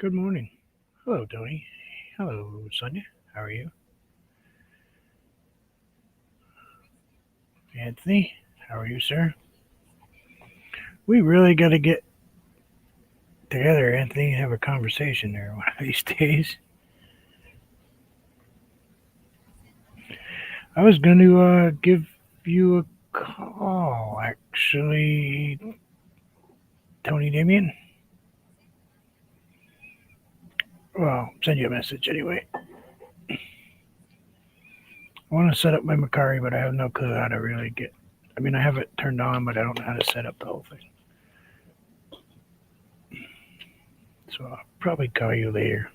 Good morning. Hello, Tony. Hello, Sonia. How are you? Anthony, how are you, sir? We really got to get together, Anthony, and have a conversation there one of these days. I was going to give you a call, actually, Tony Damien. Well, send you a message anyway. I want to set up my Macari, but I have no clue how to really get. I mean, I have it turned on, but I don't know how to set up the whole thing. So I'll probably call you later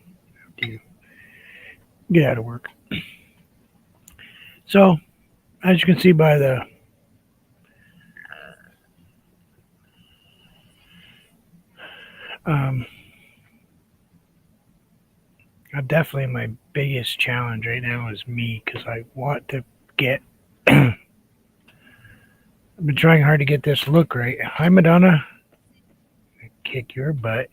after you get out of work. So, as you can see by the um, definitely my biggest challenge right now is me because I want to get. I've been trying hard to get this look right. Hi, Madonna. Kick your butt.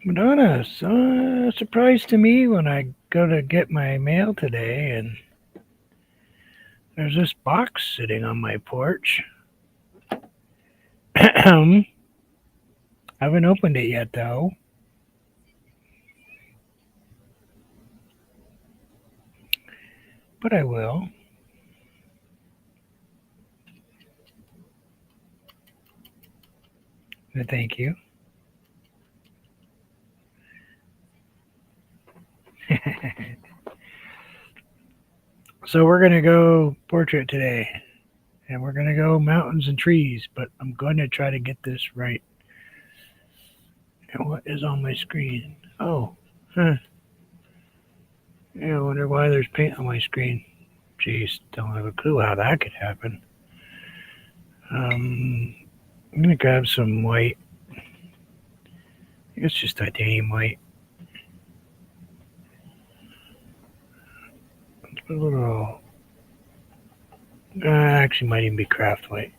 Madonna, so surprise to me when I go to get my mail today and there's this box sitting on my porch. I haven't opened it yet though. But I will. Thank you. So we're going to go portrait today. And we're going to go mountains and trees. But I'm going to try to get this right. And what is on my screen? Oh, huh. Yeah, I wonder why there's paint on my screen. Jeez, don't have a clue how that could happen. I'm going to grab some white. I think it's just titanium white. A little. Actually, might even be craft white.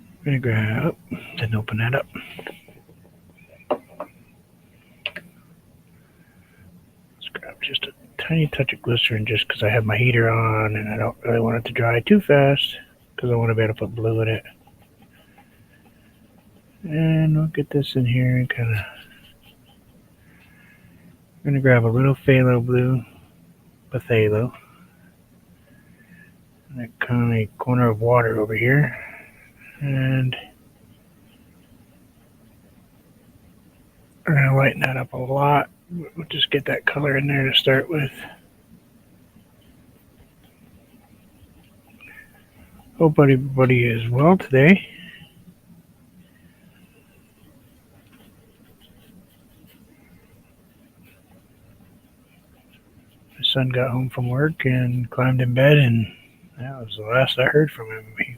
I'm going to grab. Oh, didn't open that up. Let's grab just a tiny touch of glycerin just because I have my heater on and I don't really want it to dry too fast because I want to be able to put blue in it. And we'll get this in here and kind of. I'm going to grab a little phthalo blue, phthalo, and that kind of corner of water over here. And we're going to lighten that up a lot. We'll just get that color in there to start with. Hope everybody is well today. My son got home from work and climbed in bed, and that was the last I heard from him. He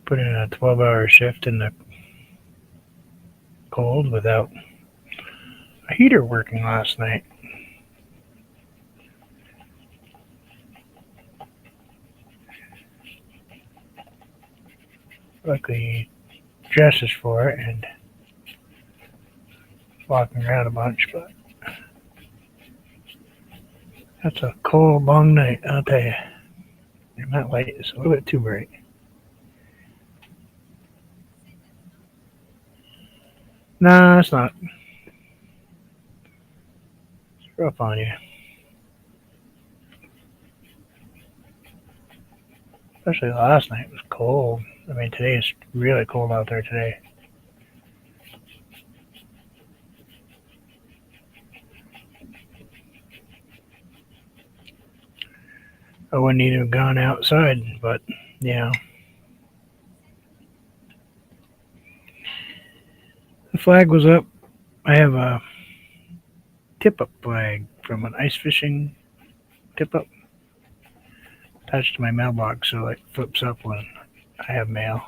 put in a 12-hour shift in the cold without a heater working last night. Luckily, he dresses for it and walking around a bunch, but that's a cold, long night, I'll tell you. And that light is a little bit too bright. Nah, it's not. It's rough on you. Especially last night, it was cold. I mean, today is really cold out there today. I wouldn't even have gone outside, but yeah. The flag was up. I have a tip-up flag from an ice fishing tip-up attached to my mailbox, so it flips up when I have mail.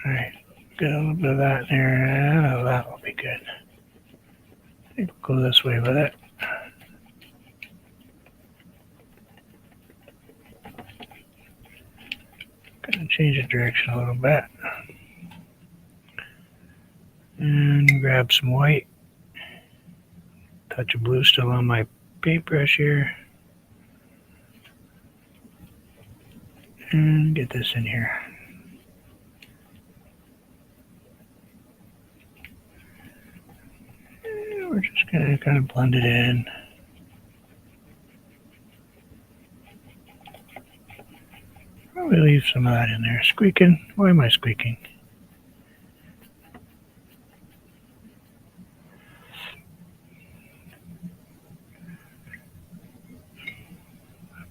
Alright, get a little bit of that in there. Oh, that will be good. I think we'll go this way with it. change the direction a little bit. And grab some white. Touch of blue still on my paintbrush here. And get this in here. And we're just going to kind of blend it in. Probably leave some of that in there. Squeaking. Why am I squeaking?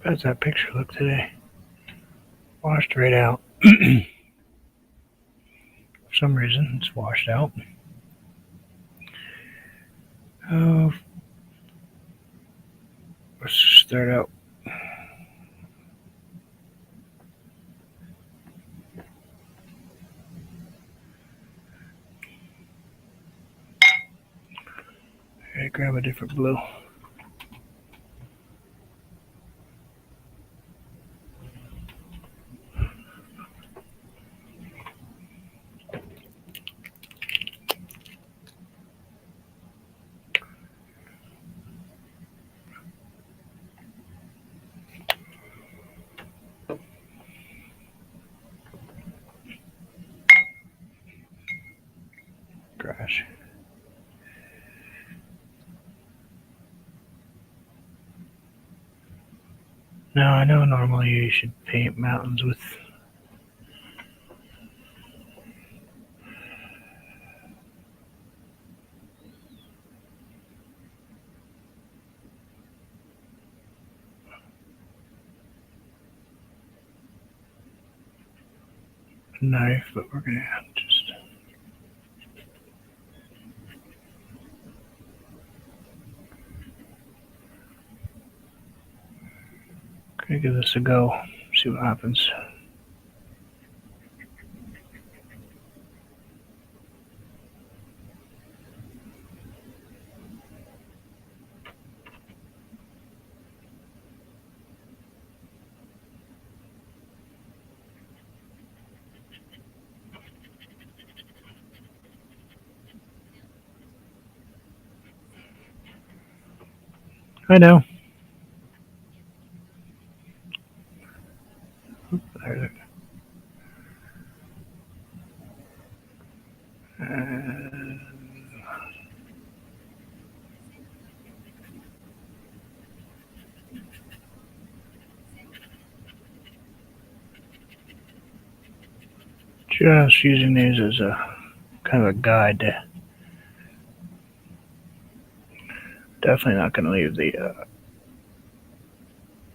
How does that picture look today? Washed right out. For some reason, it's washed out. Oh, let's start out. Okay, grab a different blue. Gosh. Now, I know normally you should paint mountains with a knife, but we're going to just... Gonna give this a go, see what happens. I know. There. Just using these as a kind of a guide. Definitely not going to leave the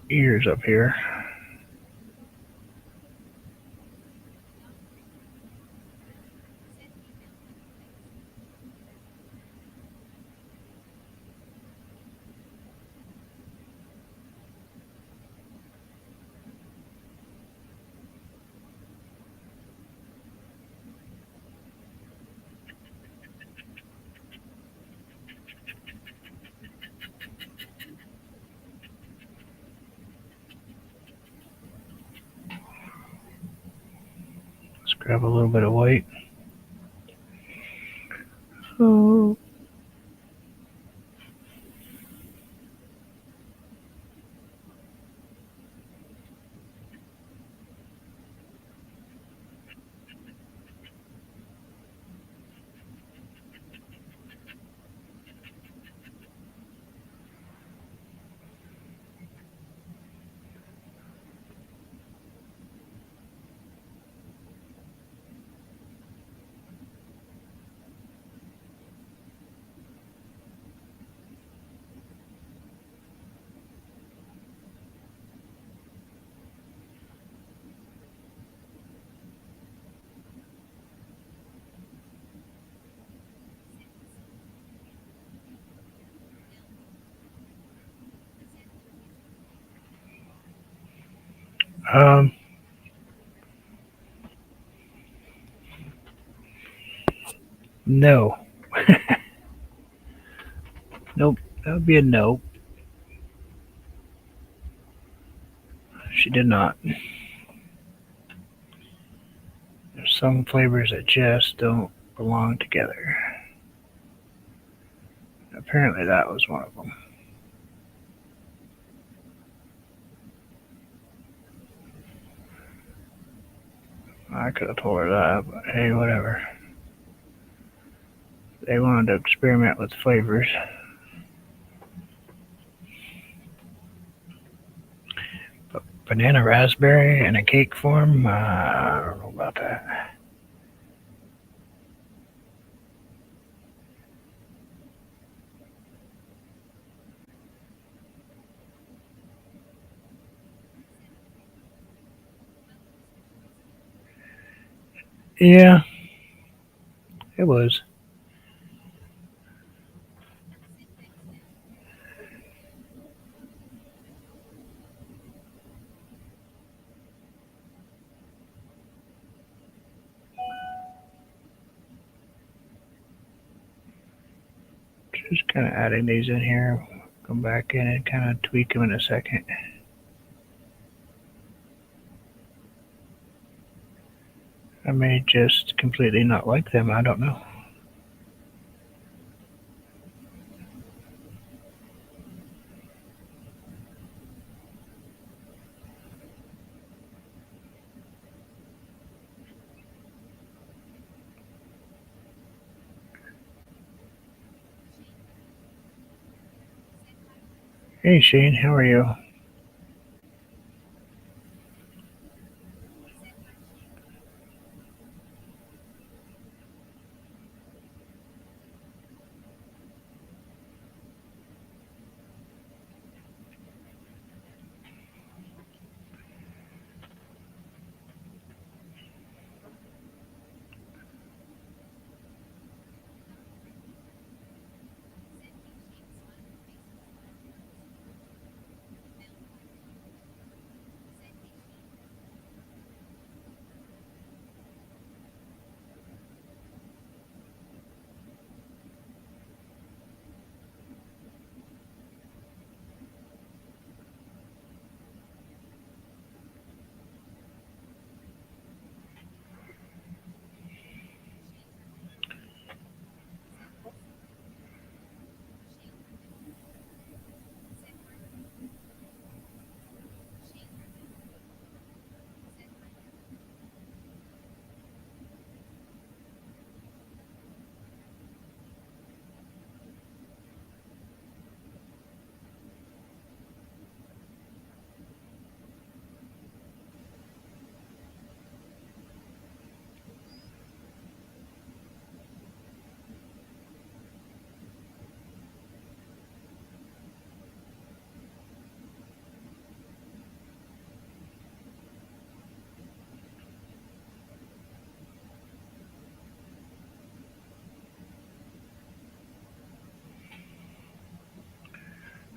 ears up here. Let's grab a little bit of white. Oh. No. Nope, that would be a no. She did not. There's some flavors that just don't belong together. Apparently that was one of them. I could have told her that, but hey, whatever. They wanted to experiment with flavors. But banana raspberry in a cake form, I don't know about that. Yeah, it was. Just kind of adding these in here. Come back in and kind of tweak them in a second. I may just completely not like them. I don't know. Hey Shane, how are you?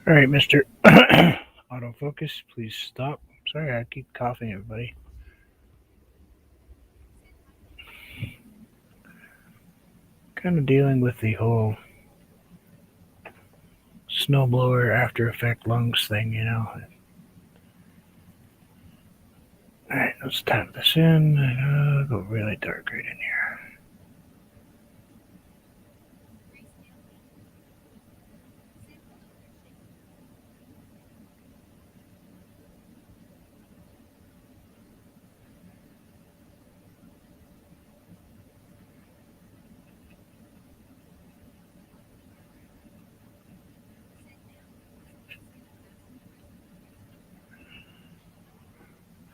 All right, Mr. Autofocus, please stop. Sorry, I keep coughing, everybody. Kind of dealing with the whole snowblower after effect lungs thing. Alright, let's tap this in and go really dark right in here.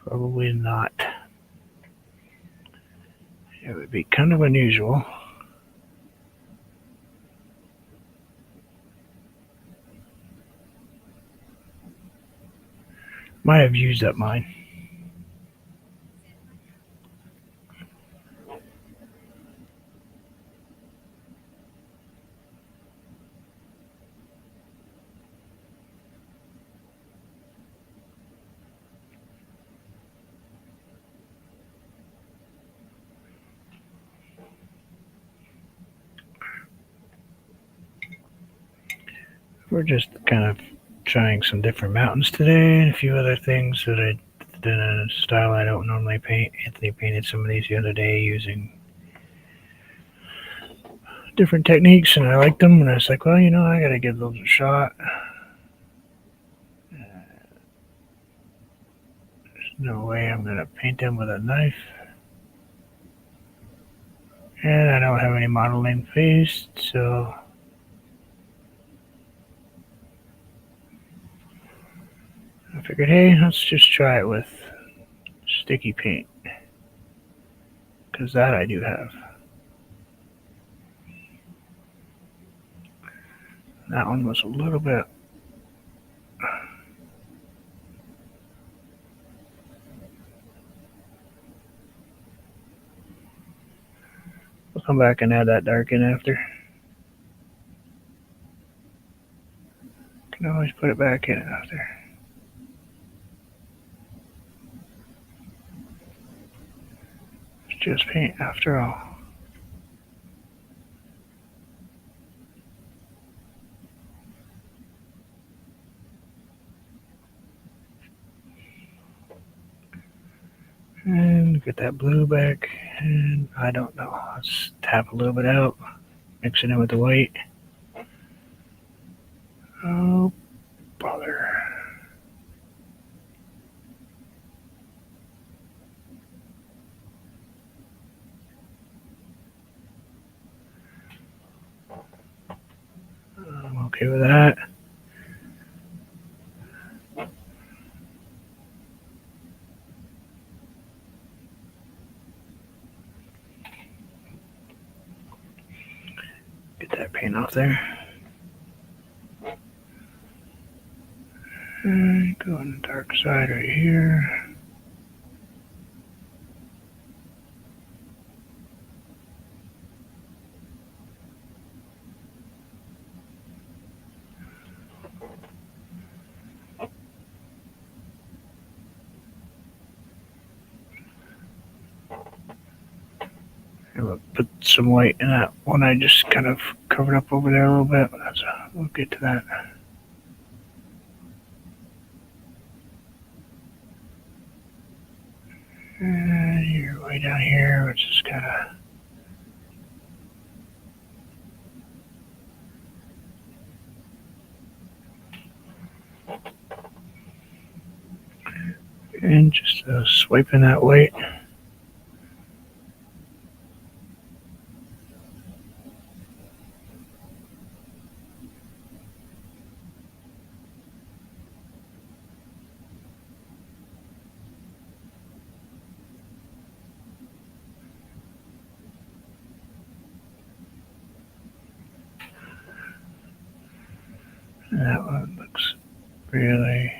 Probably not. It would be kind of unusual. Might have used up mine. We're just kind of trying some different mountains today and a few other things that I in a style I don't normally paint. Anthony painted some of these the other day using different techniques, and I liked them. And I was like, well, I gotta give those a shot. There's no way I'm gonna paint them with a knife, and I don't have any modeling paste, so I figured, hey, let's just try it with sticky paint, because that I do have. That one was a little bit. We'll come back and add that dark in after. Can always put it back in after. It's just paint after all. And get that blue back. And I don't know. Let's tap a little bit out. Mix it in with the white. Oh, bother. I'm okay with that. Get that paint off there. And go on the dark side right here. And we'll put some white in that one I just kind of covered up over there a little bit. We'll get to that. And you're way down here, which is kind of. And just swiping that white. That one looks really.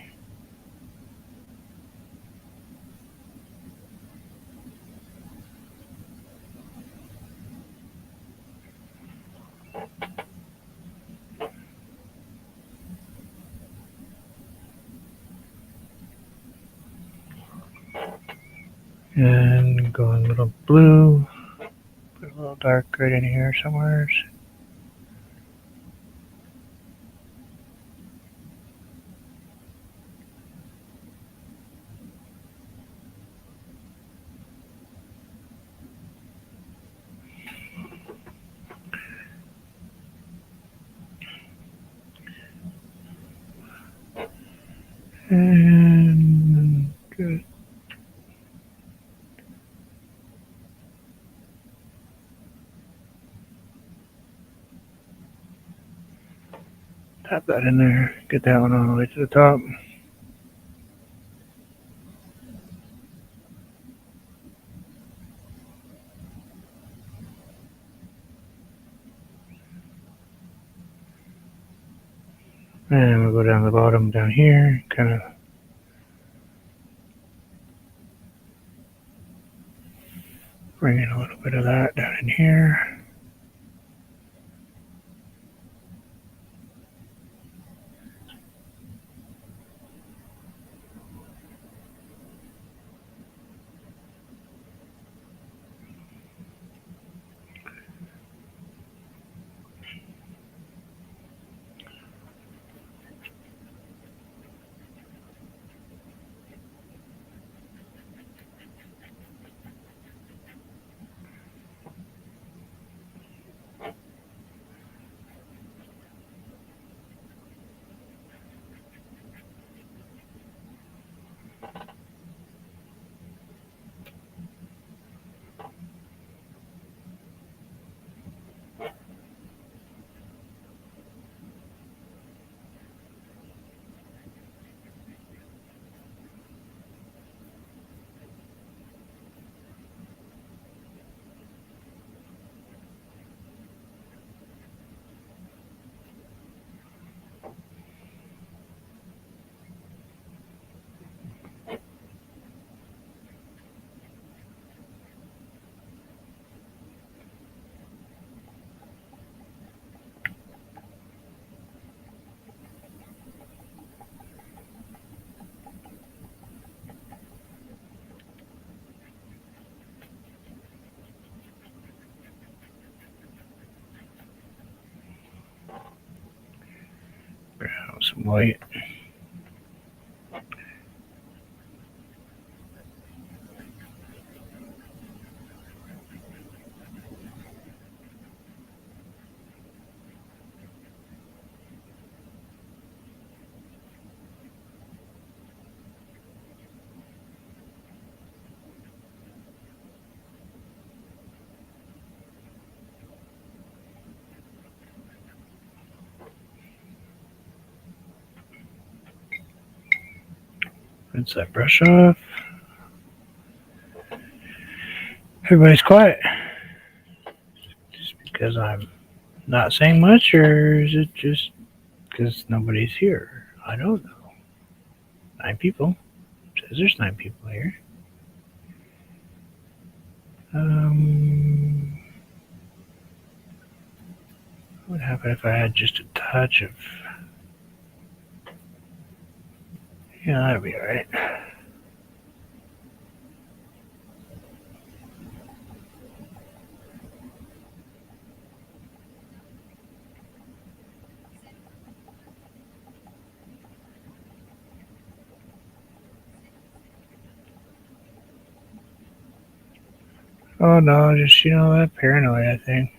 And going a little blue. Put a little dark right in here somewhere. And good. Tap that in there. Get that one all the way to the top. And we'll go down the bottom down here. Kind of bring in a little bit of that down in here. white. Rinse that brush off. Everybody's quiet. Just because I'm not saying much, or is it just because nobody's here? I don't know. 9 people. It says there's 9 people here. What would happen if I had just a touch of... Yeah, that'll be alright. Oh no, just, that paranoia thing.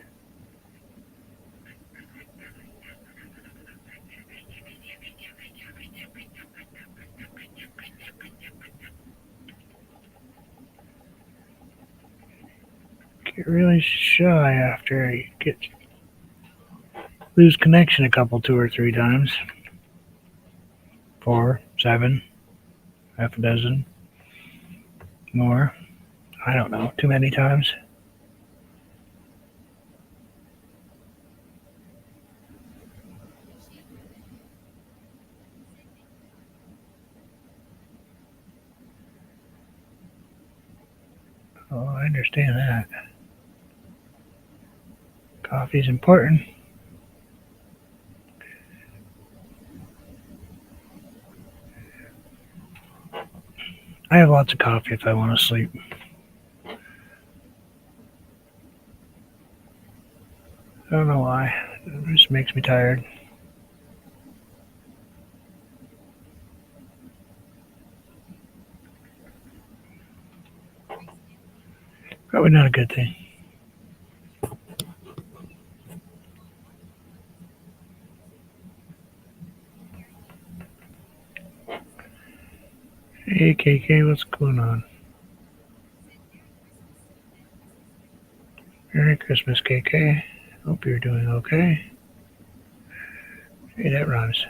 Get really shy after you lose connection a couple, 2 or 3 times. 4, 7, half a dozen, more. I don't know, too many times. Oh, I understand that. Coffee's important. I have lots of coffee if I want to sleep. I don't know why. It just makes me tired. Probably not a good thing. Hey KK, what's going on? Merry Christmas, KK. Hope you're doing okay. Hey, that rhymes.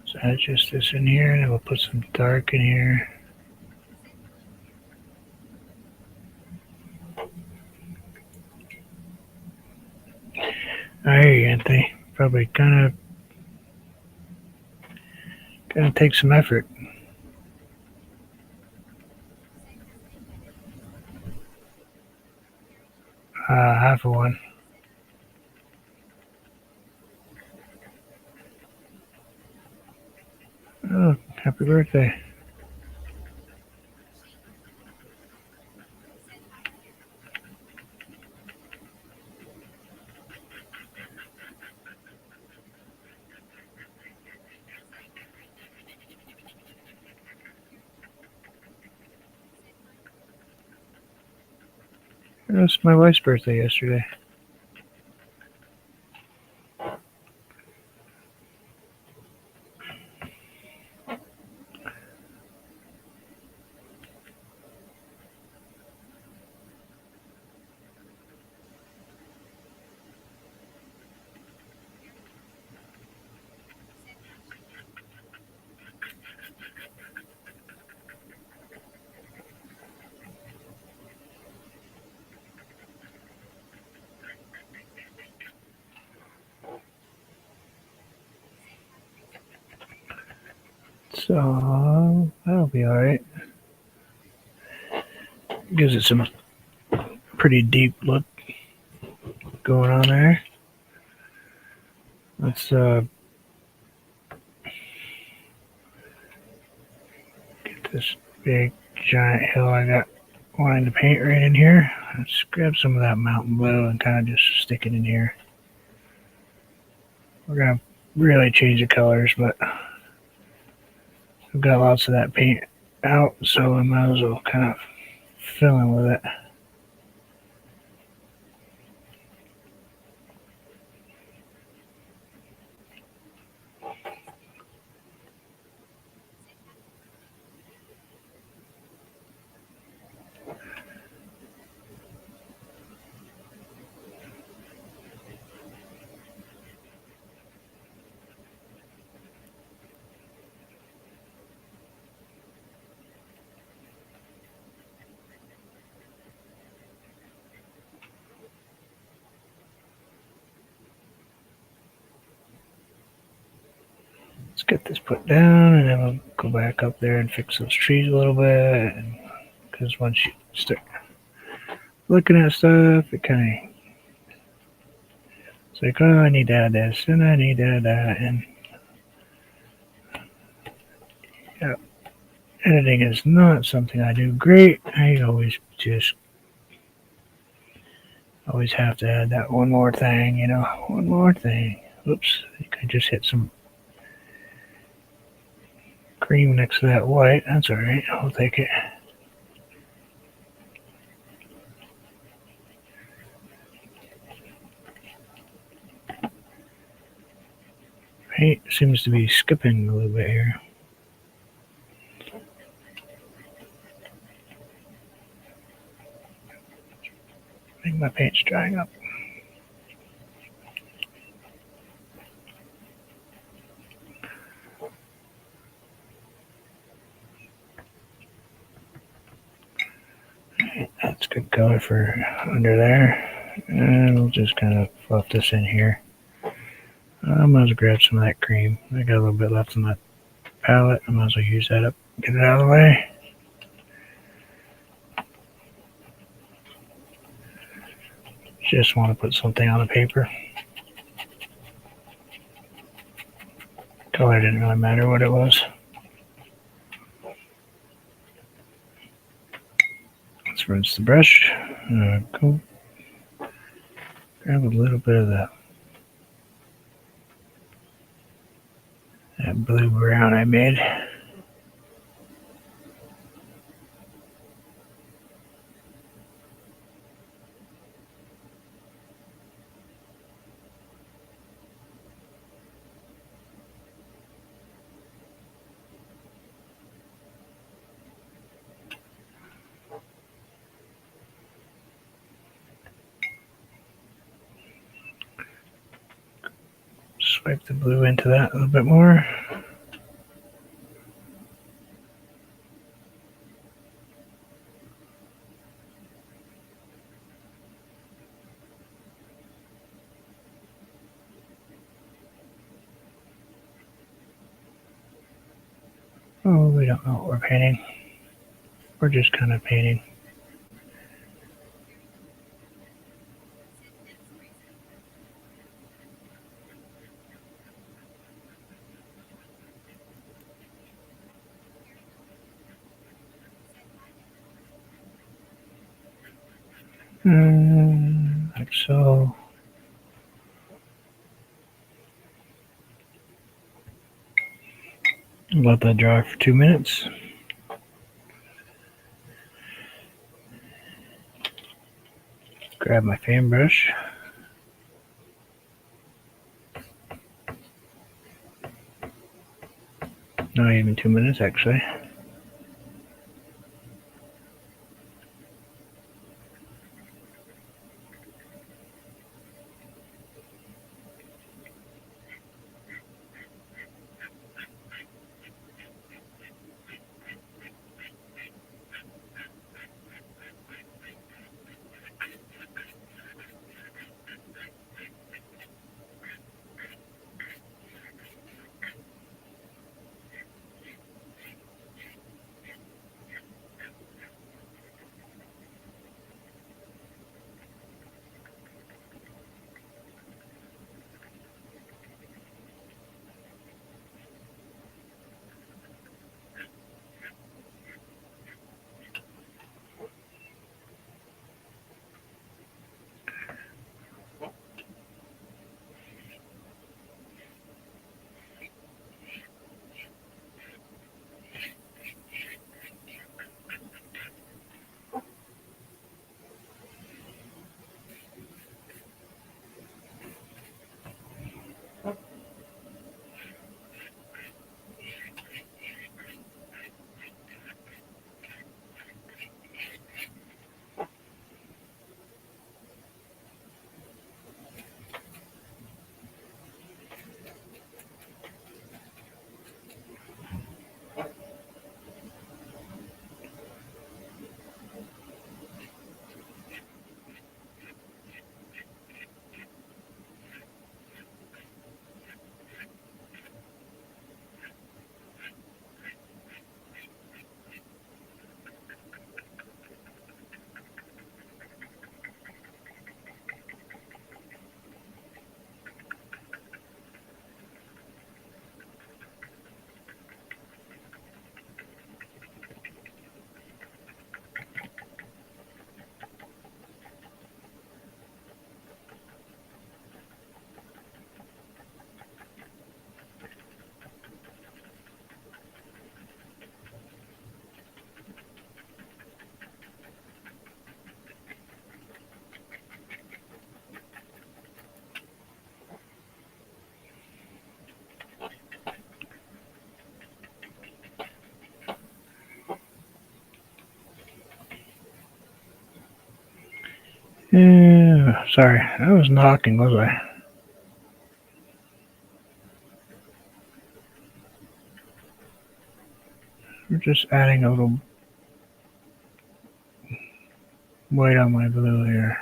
So add just this in here, and then we'll put some dark in here. I hear you, Anthony. Probably kind of take some effort. Half of one. Oh, happy birthday. It was my wife's birthday yesterday. So that'll be alright. Gives it some pretty deep look going on there. Let's get this big giant hill I got wanting to paint right in here. Let's grab some of that mountain blue and kind of just stick it in here. We're gonna really change the colors, but I've got lots of that paint out, so I might as well kind of fill in with it. Let's get this put down, and then we'll go back up there and fix those trees a little bit. Because once you start looking at stuff, it kind of it's like, oh, I need to add this, and I need to add that, and yeah, editing is not something I do great. I always have to add that one more thing, one more thing. Oops, I think I just hit some cream next to that white. That's all right. I'll take it. Paint seems to be skipping a little bit here. I think my paint's drying up. That's good color for under there. And we'll just kind of fluff this in here. I might as well grab some of that cream. I got a little bit left on that palette. I might as well use that up. Get it out of the way. Just want to put something on the paper. Color didn't really matter what it was. Let's rinse the brush. Go grab a little bit of that blue brown I made. Swipe the blue into that a little bit more. Oh, we don't know what we're painting. We're just kind of painting. Like so. Let that dry for 2 minutes. Grab my fan brush. Not even 2 minutes, actually. Yeah, sorry, I was knocking, was I? We're just adding a little white on my blue here.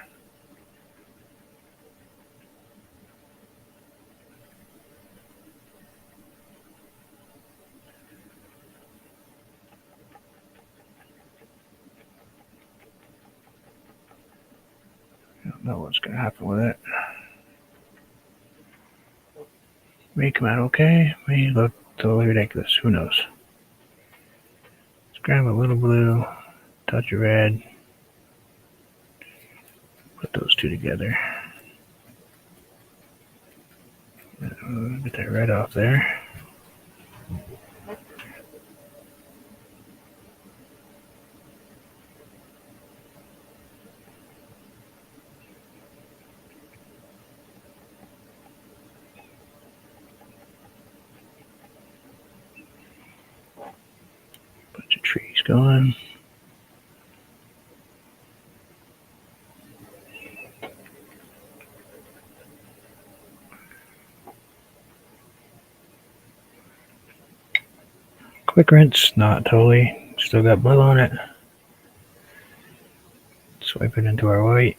I don't know what's going to happen with it. May come out okay, may look totally ridiculous, who knows. Let's grab a little blue, touch of red, put those two together. Get that red off there. Bunch of trees going. Quick rinse, not totally. Still got blue on it. Swipe it into our white.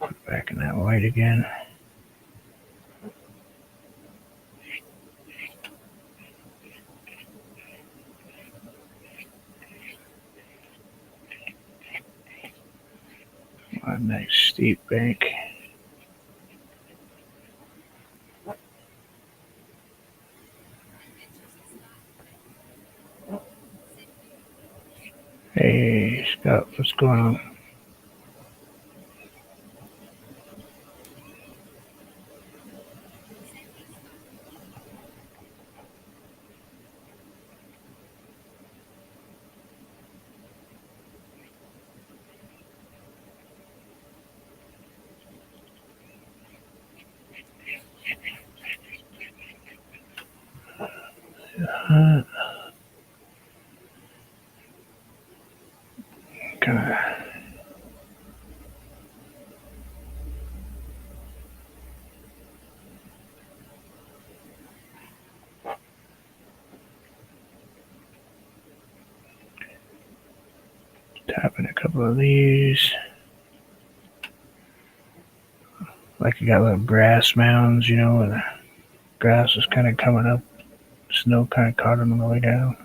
Put back in that white again. A nice steep bank. Hey, Scott, what's going on? Kind of tapping a couple of these. Like you got little grass mounds, you know, and the grass is kind of coming up. Snow kind of caught them on the way down.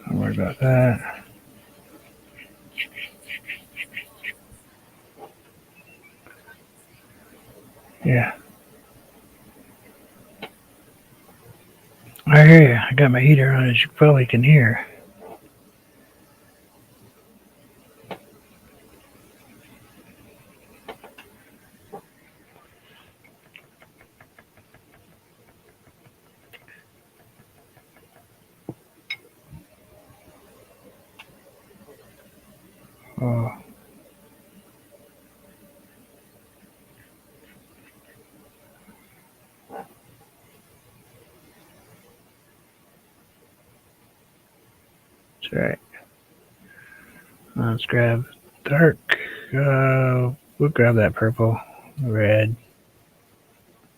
Don't worry about that. Yeah. I hear you. I got my heater on, as you probably can hear. Oh. That's right. Let's grab dark. We'll grab that purple, red,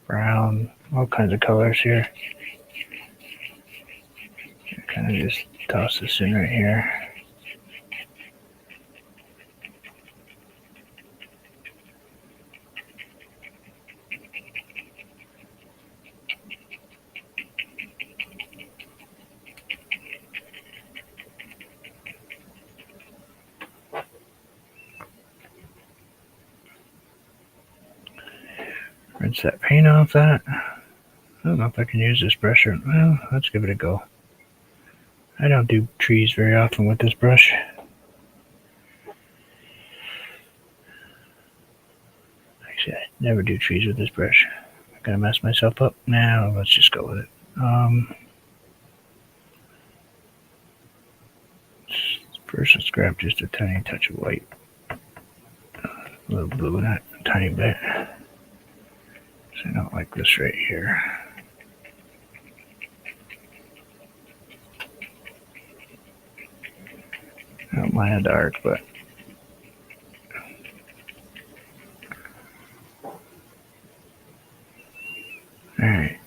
brown, all kinds of colors here. Kind of just toss this in right here. Rinse that paint off that. I don't know if I can use this brush or, well, let's give it a go. I don't do trees very often with this brush. Actually, I Never do trees with this brush. I'm gonna mess myself up. Now let's just go with it. First, let's grab just a tiny touch of white, a little blue in it, a tiny bit. So I don't like this right here. I don't mind the dark, but all right.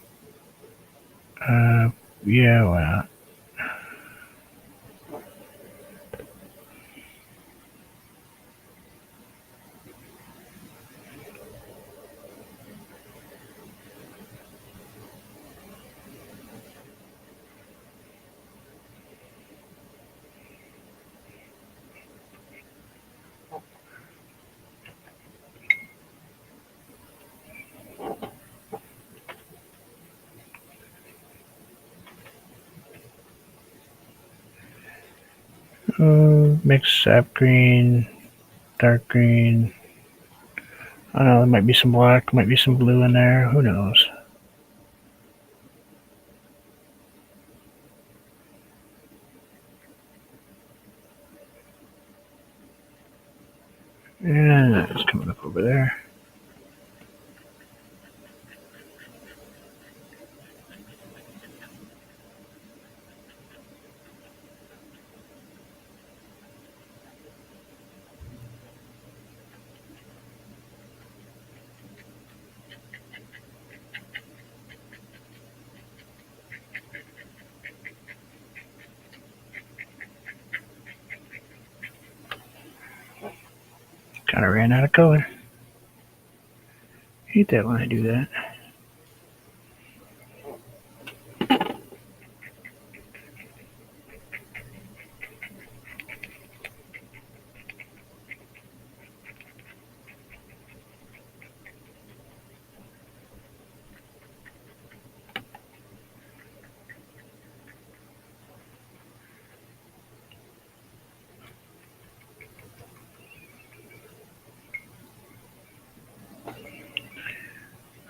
Yeah, well. Mix sap green, dark green. I don't know, there might be some black, might be some blue in there. Who knows? And it's coming up over there. Kind of ran out of color. Hate that when I do that.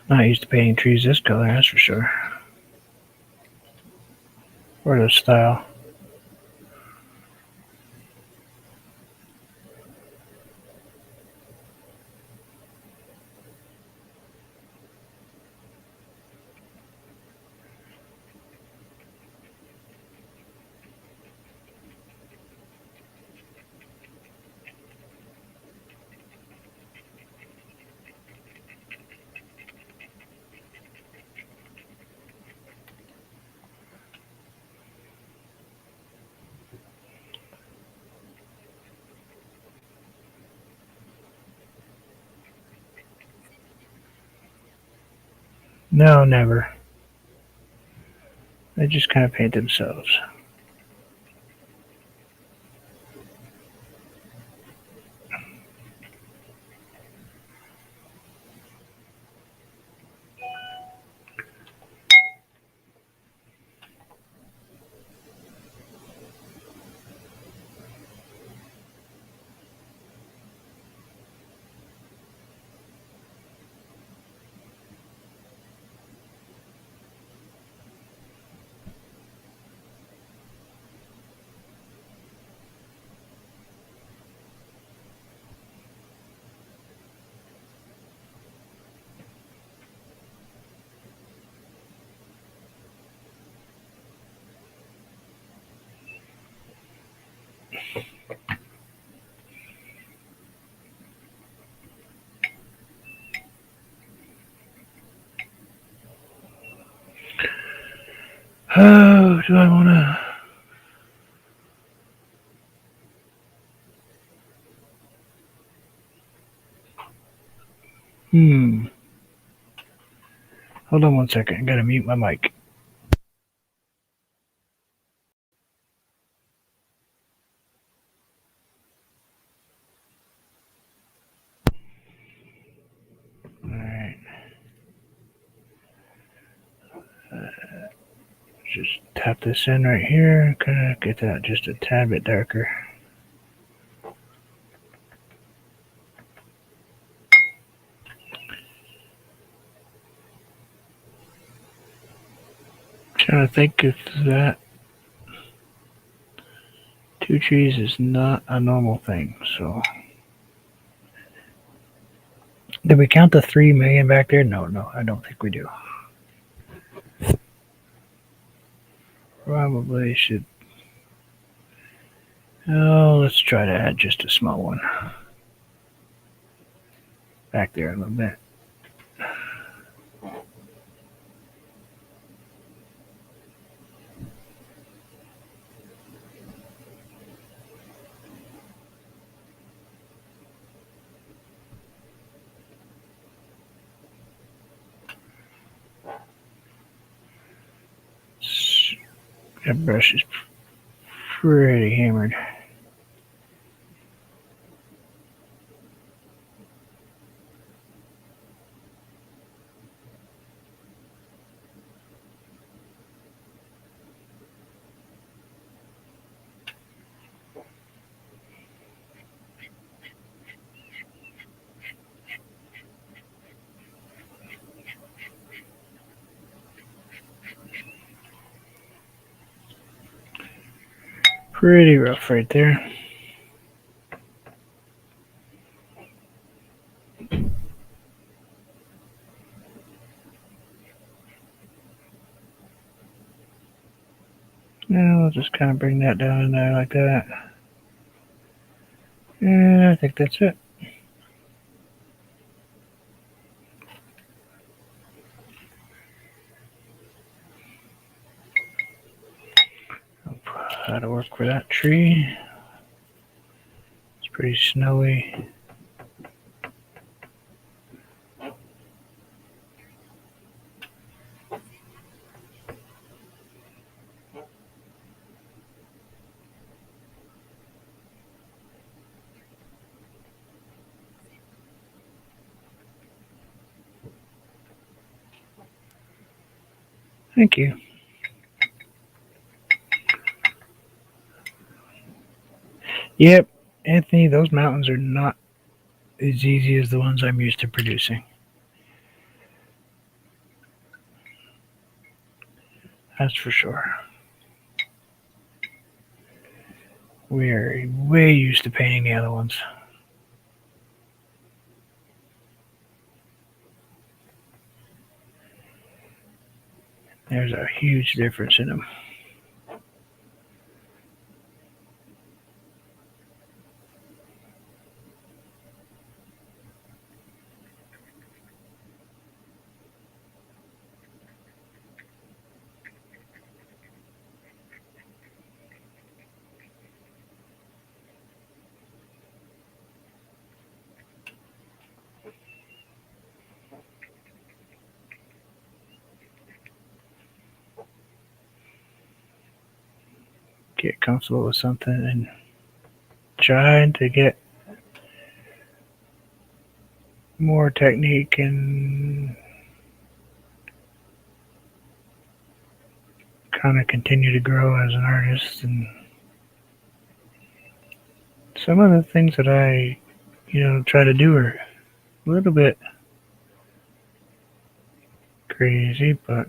Not used to painting trees this color, that's for sure. Or this style. No, never. They just kind of paint themselves. Oh, do I want to? Hold on one second. I gotta mute my mic. Alright. Just tap this in right here. Kind of get that just a tad bit darker. Trying to think if that 2 trees is not a normal thing. So, did we count the 3 million back there? No, I don't think we do. Probably should. Oh, let's try to add just a small one back there a little bit. That brush is pretty hammered. Pretty rough right there. Now I'll just kind of bring that down in there like that. And I think that's it. How to work for that tree. It's pretty snowy. Thank you. Yep, Anthony, those mountains are not as easy as the ones I'm used to producing. That's for sure. We are way used to painting the other ones. There's a huge difference in them. Get comfortable with something and trying to get more technique and kind of continue to grow as an artist. And some of the things that I, try to do are a little bit crazy, but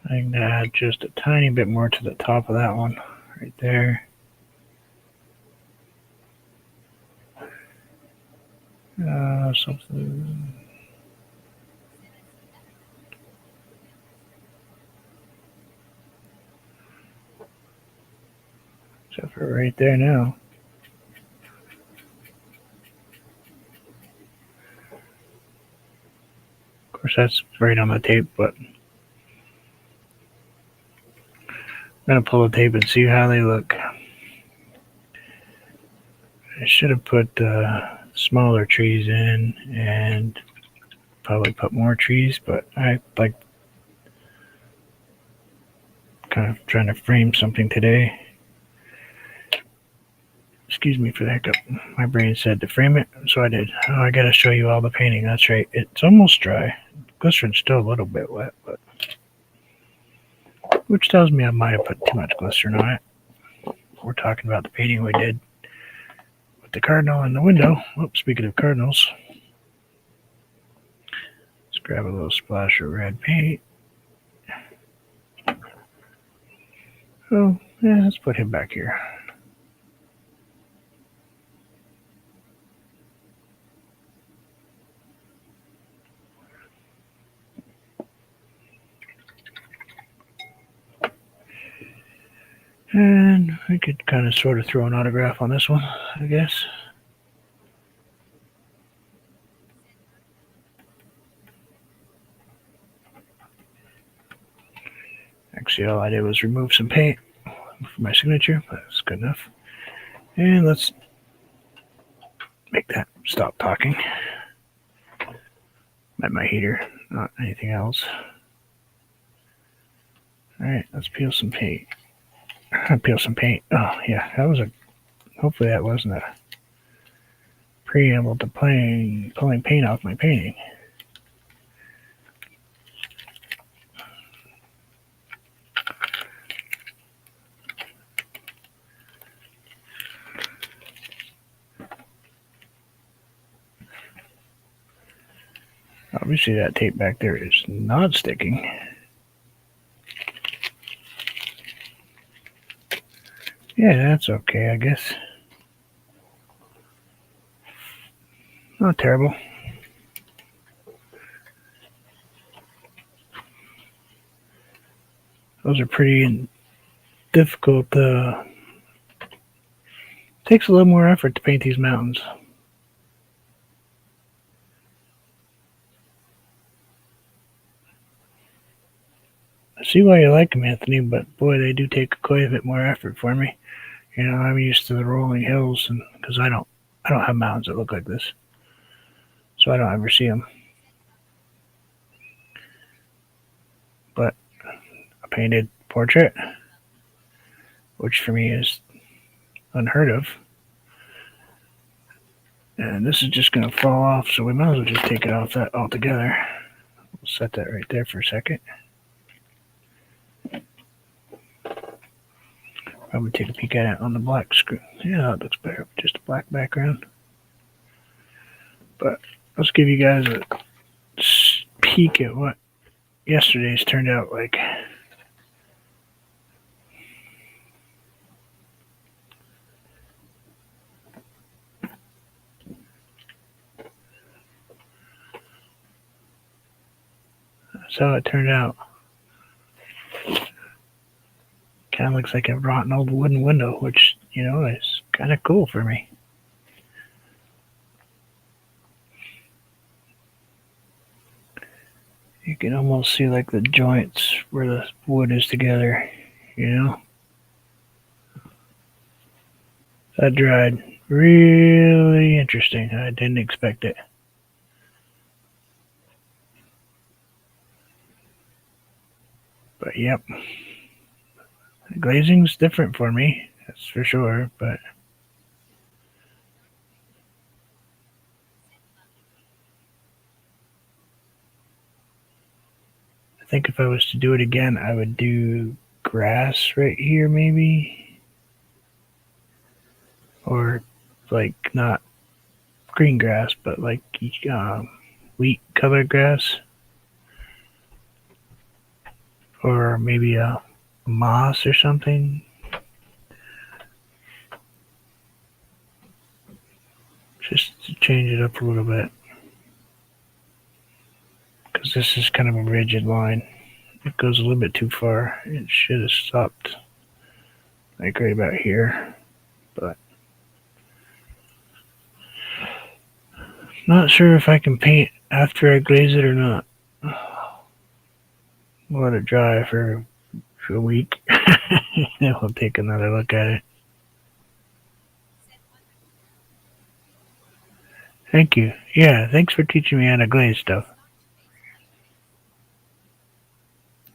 I can add just a tiny bit more to the top of that one right there. Something. Except for right there now. Of course, that's right on the tape, but I'm going to pull the tape and see how they look. I should have put smaller trees in and probably put more trees, but I like kind of trying to frame something today. Excuse me for the hiccup. My brain said to frame it, so I did. Oh, I gotta show you all the painting. That's right. It's almost dry. Glycerin's still a little bit wet, but which tells me I might have put too much glycerin on it. We're talking about the painting we did with the cardinal in the window. Oops, speaking of cardinals, let's grab a little splash of red paint. Oh, yeah, let's put him back here. And we could kind of sort of throw an autograph on this one, I guess. Actually, all I did was remove some paint for my signature, but that's good enough. And let's make that stop talking. At my heater, not anything else. Alright, let's peel some paint. Peel some paint. Oh, yeah, that was a... Hopefully that wasn't a preamble to pulling paint off my painting. Obviously that tape back there is not sticking. Yeah, that's okay, I guess. Not terrible. Those are pretty difficult. Takes a little more effort to paint these mountains. I see why you like them, Anthony, but boy, they do take quite a bit more effort for me. You know, I'm used to the rolling hills, and because I don't have mountains that look like this, so I don't ever see them. But a painted portrait, which for me is unheard of, and this is just going to fall off, so we might as well just take it off that altogether. We'll set that right there for a second. Probably take a peek at it on the black screen. Yeah, it looks better with just a black background. But let's give you guys a peek at what yesterday's turned out like. That's how it turned out. Kind of looks like a rotten old wooden window, which, you know, is kind of cool for me. You can almost see like the joints where the wood is together, you know. That dried really interesting. I didn't expect it. But yep. The glazing's different for me, that's for sure, but I think if I was to do it again, I would do grass right here maybe. Or like not green grass, but like wheat colored grass. Or maybe a moss or something. Just to change it up a little bit. Because this is kind of a rigid line. It goes a little bit too far. It should have stopped like right about here. But not sure if I can paint after I glaze it or not. We'll let it dry for a week. Then we'll take another look at it. Thank you. Yeah, thanks for teaching me how to glaze stuff.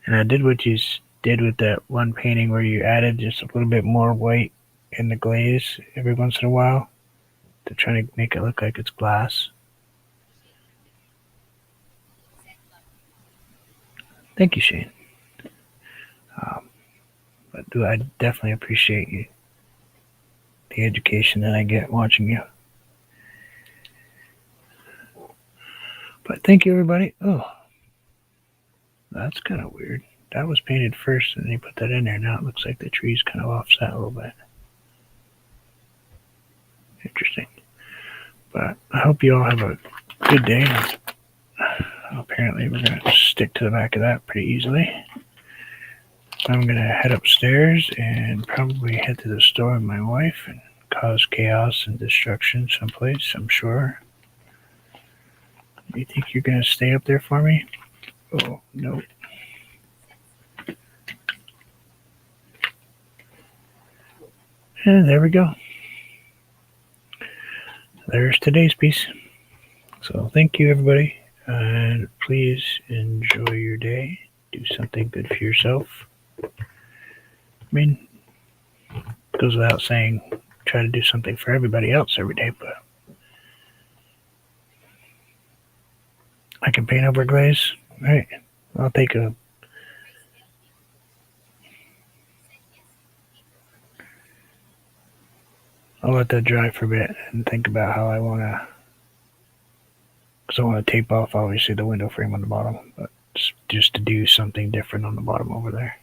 And I did what you did with that one painting where you added just a little bit more white in the glaze every once in a while to try to make it look like it's glass. Thank you, Shane. But I definitely appreciate you, the education that I get watching you. But thank you, everybody. Oh, that's kind of weird. That was painted first, and they put that in there. Now it looks like the tree's kind of offset a little bit. Interesting. But I hope you all have a good day. Apparently, we're going to stick to the back of that pretty easily. I'm going to head upstairs and probably head to the store with my wife and cause chaos and destruction someplace, I'm sure. You think you're going to stay up there for me? Oh, no. And there we go. There's today's piece. So thank you, everybody. And please enjoy your day. Do something good for yourself. I mean, it goes without saying, try to do something for everybody else every day, but I can paint over glaze. Right. I'll let that dry for a bit and think about how I want to, because I want to tape off obviously the window frame on the bottom, but just to do something different on the bottom over there.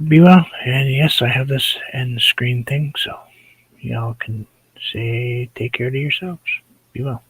Be well, and yes, I have this end screen thing, so y'all can say take care of yourselves. Be well.